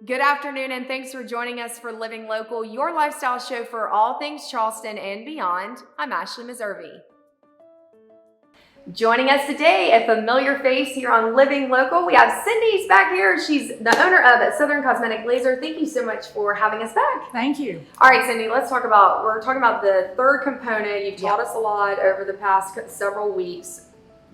Good afternoon, and thanks for joining us for Living Local, your lifestyle show for all things Charleston and beyond. I'm Ashley Meservey. Joining us today, a familiar face here on Living Local, we have Cindy's back here. She's the owner of Southern Cosmetic Laser. Thank you so much for having us back. Thank you. All right, Cindy, we're talking about the third component. You've taught us a lot over the past several weeks.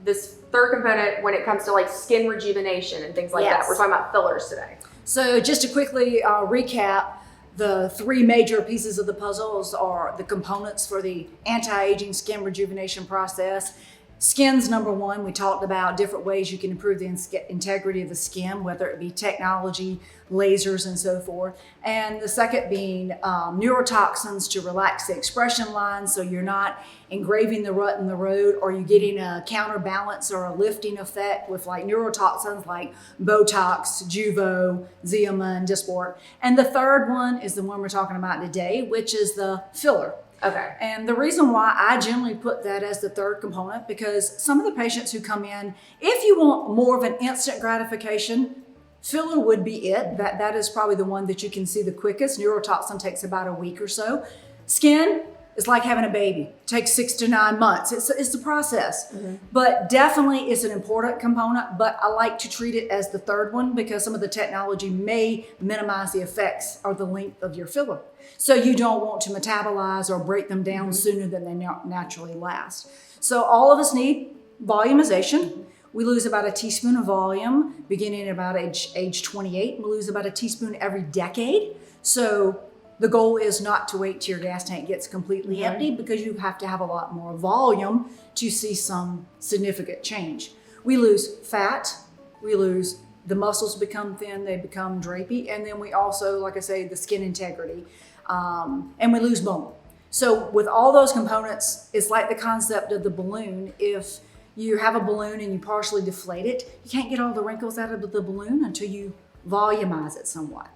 This third component when it comes to like skin rejuvenation and things like that. We're talking about fillers today. So just to quickly recap, the three major pieces of the puzzles are the components for the anti-aging skin rejuvenation process. Skin's number one. We talked about different ways you can improve the integrity of the skin, whether it be technology, lasers, and so forth. And the second being neurotoxins to relax the expression lines so you're not engraving the rut in the road, or you're getting a counterbalance or a lifting effect with like neurotoxins like Botox, Juvo, Xeomin, Dysport. And the third one is the one we're talking about today, which is the filler. Okay. And the reason why I generally put that as the third component, because some of the patients who come in, if you want more of an instant gratification, filler would be it. That is probably the one that you can see the quickest. Neurotoxin takes about a week or so. Skin is like having a baby. It takes 6 to 9 months. It's the process. Mm-hmm. But definitely it's an important component, but I like to treat it as the third one because some of the technology may minimize the effects or the length of your filler. So you don't want to metabolize or break them down sooner than they naturally last. So all of us need volumization. We lose about a teaspoon of volume beginning at about age 28. We lose about a teaspoon every decade. So the goal is not to wait till your gas tank gets completely empty because you have to have a lot more volume to see some significant change. We lose fat, the muscles become thin, they become drapey, and then we also, like I say, the skin integrity, and we lose bone. So with all those components, it's like the concept of the balloon. If you have a balloon and you partially deflate it, you can't get all the wrinkles out of the balloon until you volumize it somewhat.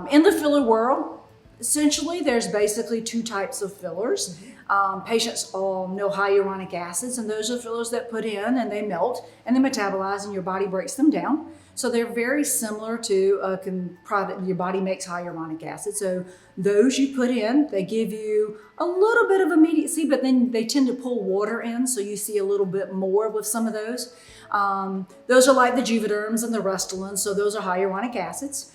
In the filler world, essentially, there's basically two types of fillers. Patients all know hyaluronic acids, and those are fillers that put in and they melt and they metabolize and your body breaks them down. So they're very similar to a product your body makes hyaluronic acid. So those you put in, they give you a little bit of immediacy, but then they tend to pull water in, so you see a little bit more with some of those. Those are like the Juvederms and the Restylane, so those are hyaluronic acids.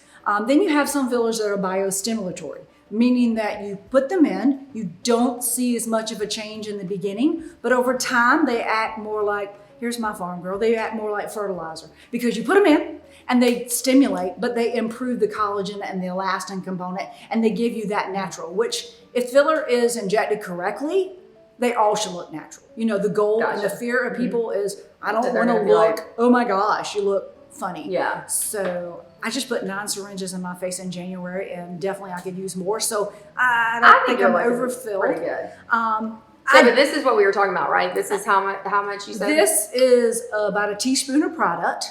Then you have some fillers that are biostimulatory, meaning that you put them in, you don't see as much of a change in the beginning, but over time they act more like, here's my farm girl, they act more like fertilizer because you put them in and they stimulate, but they improve the collagen and the elastin component, and they give you that natural, which if filler is injected correctly, they all should look natural. You know, the goal and the fear of people is, I don't want to look, oh my gosh, you look funny. Yeah. So I just put 9 syringes in my face in January, and definitely I could use more. So I think I'm overfilled. Pretty good. But this is what we were talking about, right? This is how much you said? This is about a teaspoon of product.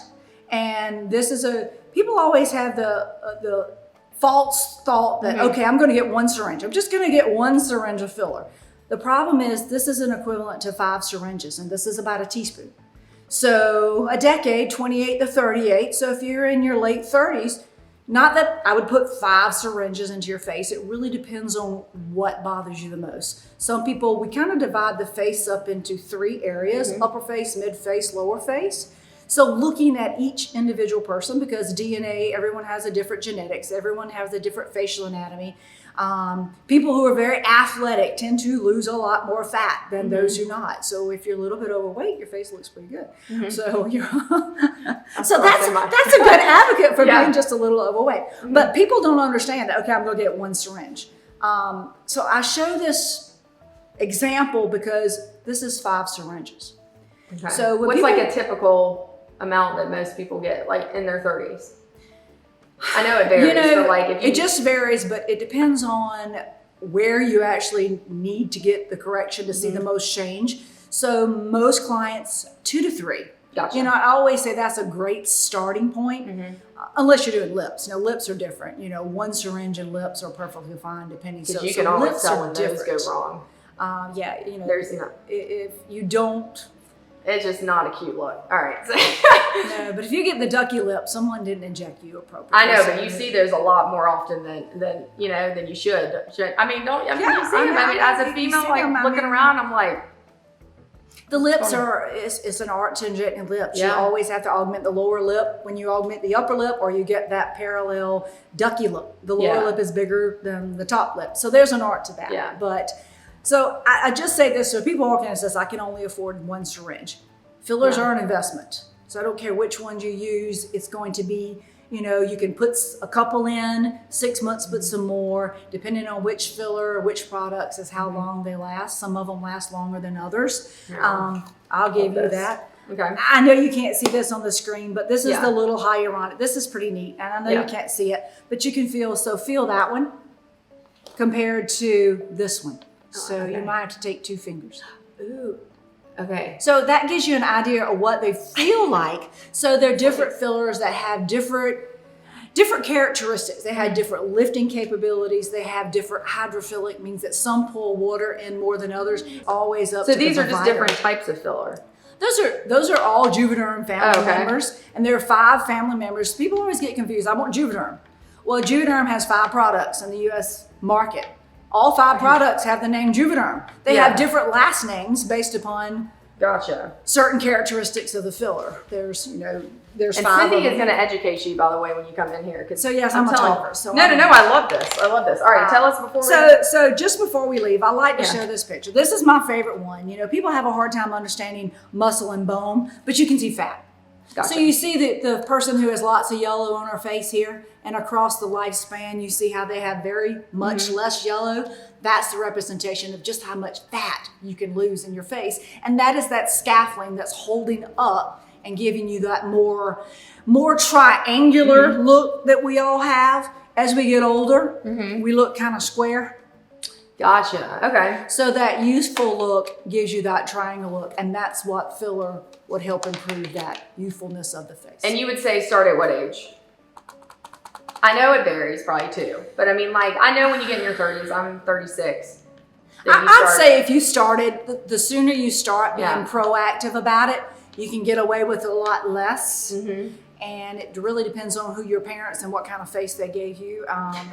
And this is people always have the false thought that, okay, I'm going to get 1 syringe. I'm just going to get 1 syringe of filler. The problem is this is an equivalent to 5 syringes, and this is about a teaspoon. So a decade, 28 to 38. So if you're in your late 30s, not that I would put 5 syringes into your face. It really depends on what bothers you the most. Some people, we kind of divide the face up into 3 areas, upper face, mid face, lower face. So looking at each individual person, because DNA, everyone has a different genetics, everyone has a different facial anatomy. People who are very athletic tend to lose a lot more fat than those who not. So if you're a little bit overweight, your face looks pretty good. So you're that's a good advocate for being just a little overweight. But people don't understand that, okay, I'm going to get 1 syringe. So I show this example because this is 5 syringes. Okay. So what's like a typical amount that most people get, like in their 30s? I know it varies, but like if you... It just varies, but it depends on where you actually need to get the correction to see the most change. So most clients, 2 to 3. Gotcha. You know, I always say that's a great starting point, unless you're doing lips. You know, lips are different. You know, 1 syringe and lips are perfectly fine, depending. Because you can always tell when those go wrong. Yeah, you know, there's if you don't It's just not a cute look. All right. So No, but if you get the ducky lip, someone didn't inject you appropriately. I know, but you see those a lot more often than you should. I mean, you see them. I mean, as a female, like looking around, I'm like, the lips it's an art to inject lips. Yeah. You always have to augment the lower lip when you augment the upper lip, or you get that parallel ducky lip. The lower lip is bigger than the top lip. So there's an art to that. Yeah. But so I just say this, so people walk in and says, I can only afford one syringe. Fillers are an investment. So I don't care which ones you use. It's going to be, you can put a couple in, 6 months, put some more, depending on which filler or which products is how long they last. Some of them last longer than others. Yeah. I'll give you that. Okay. I know you can't see this on the screen, but this is the little hyaluronic. This is pretty neat. And I know you can't see it, but you can feel that one compared to this one. So you might have to take 2 fingers. Ooh. Okay. So that gives you an idea of what they feel like. So they're different fillers that have different characteristics. They have different lifting capabilities. They have different hydrophilic, means that some pull water in more than others. Always up to the provider. So these are just different types of filler. Those are all Juvederm family members, and there are 5 family members. People always get confused. I want Juvederm. Well, Juvederm has 5 products in the U.S. market. All 5 products have the name Juvederm. They have different last names based upon certain characteristics of the filler. There's 5 and Cindy is going to educate you, by the way, when you come in here. So yes, I'm a talker. So no, I love this. I love this. All right, tell us before So just before we leave, I like to show this picture. This is my favorite one. People have a hard time understanding muscle and bone, but you can see fat. Gotcha. So you see the person who has lots of yellow on her face here, and across the lifespan, you see how they have very much less yellow. That's the representation of just how much fat you can lose in your face. And that is that scaffolding that's holding up and giving you that more triangular look that we all have. As we get older, we look kind of square. Gotcha. Okay. So that youthful look gives you that triangle look, and that's what filler would help improve that youthfulness of the face. And you would say start at what age? I know it varies probably too, but I mean, like, I know when you get in your 30s, I'm 36. I'd say if you started, the sooner you start being proactive about it, you can get away with a lot less. And it really depends on who your parents and what kind of face they gave you,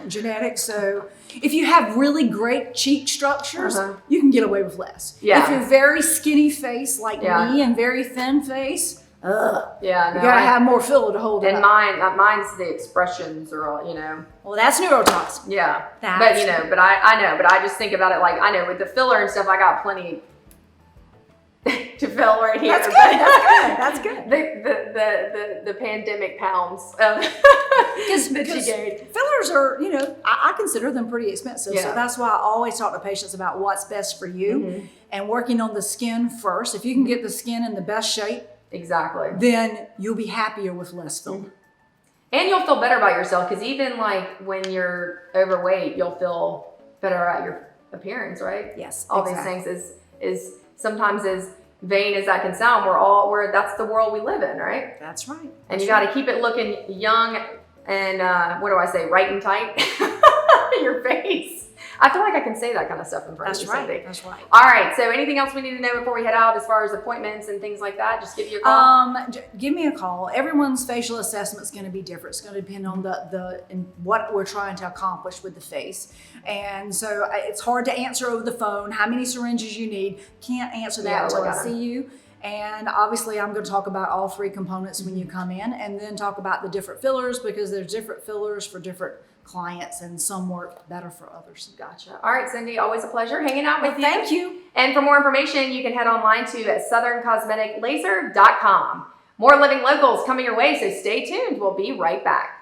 genetics. So if you have really great cheek structures, you can get away with less. Yeah. If you're very skinny face like me and very thin face, you gotta have more filler to hold it up. And mine's the expressions are all, Well, that's neurotoxin. Yeah. But I know, but I just think about it like, I know with the filler and stuff, I got plenty to fill right here. That's good. That's good. The pandemic pounds that she gained. Fillers are, I consider them pretty expensive. So that's why I always talk to patients about what's best for you and working on the skin first. If you can get the skin in the best shape, then you'll be happier with less filler. And you'll feel better about yourself, because even like when you're overweight, you'll feel better about your appearance, right? Yes. All these things is sometimes as vain as that can sound, that's the world we live in, right? That's right. And you got to keep it looking young and right and tight. Your face. I feel like I can say that kind of stuff in front of you, Cindy. That's right. All right. So anything else we need to know before we head out as far as appointments and things like that? Just give you a call. Give me a call. Everyone's facial assessment is going to be different. It's going to depend on what we're trying to accomplish with the face. And so it's hard to answer over the phone how many syringes you need. Can't answer that until I see you. And obviously I'm going to talk about all 3 components when you come in, and then talk about the different fillers, because there's different fillers for different clients and some work better for others. Gotcha. All right, Cindy, always a pleasure hanging out with you. Thank you. And for more information, you can head online to southerncosmeticlaser.com. More living locals coming your way, so stay tuned. We'll be right back.